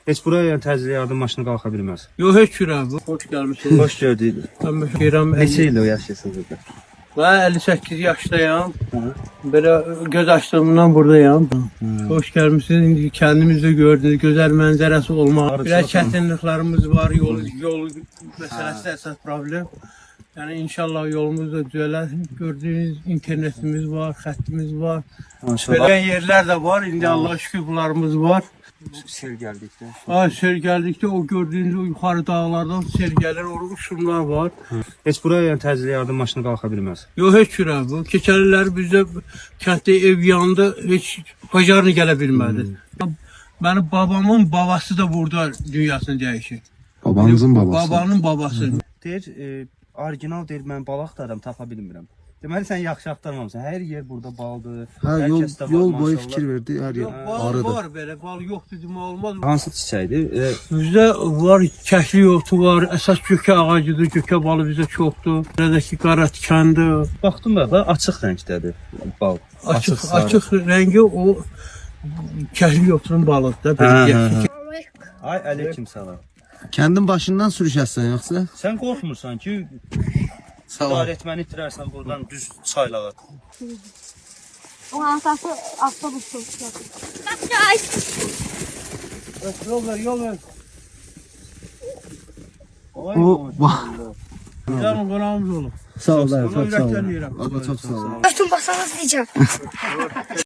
Heç buraya yəni təcili yardım maşını qalxa bilməz. Yox, heç cürə bu. Hoş gəlmişsiniz. Xoş gördük. Mən Xeyram. Neçə il yaşayırsınız burada? Mən 58 yaşdayım. Belə göz açdığımdan buradayım. Hoş gəlmişsiniz. İndi kendimiz de gördünüz. Gözəl mənzərəsi olmaq. Biraz çətinliklərimiz var. Yol məsələsi əsas problem. Yəni inşallah yolumuz da düzələr. Gördüğünüz internetimiz var, xəttimiz var. Belə yerlər də var. İndi Allah'a şükür bunlarımız var. Sel gəldikdə. Sel gəldikdə o gördüğünüz o yuxarı dağlardan sel gəlir, orada uçurumlar var. Heç buraya yəni təcili yardım maşını qalxa bilməz. Yox, heç cürə bu. Keçən illər bizdə kənddə ev yandı, heç bacarını gələ bilmədi. Mənim babamın babası da burada dünyasını dəyişir. Babanızın babası. Babanın babası. Deyir, orijinal deyir, mən bal axtarıram, tapa bilmirəm. Deməli sən yaxşı axtarmamısan. Hər yer burada baldır. Ha, yol boyu fikir verdi, her yer Yox, bal arıdır. var belə, bal yoxdur demə olmaz. Hansı çiçəkdir? Bizdə var, kəklik otu var, əsas gökə ağacıdır, gökə balı bizdə çoxdur. Buradakı qara tikandır. Baxdım da açıq rəngdədir bal. Açıq rəngi o kəklik otunun balıdır da. Belə Ay aleyküm salam. Kendin başından sürüşəsən yoksa? Sən qorxmursan ki, Sağ ol. öğretməni itirərsən buradan düz çaylağa. O ansası avtobus Yol ver, yol ver. O, Canım qonağımız olur. sağ ol, Ona çok sağ ol. ürəkdən yeyirəm. Baba çok sağ ol. Başım basanız diyeceğim.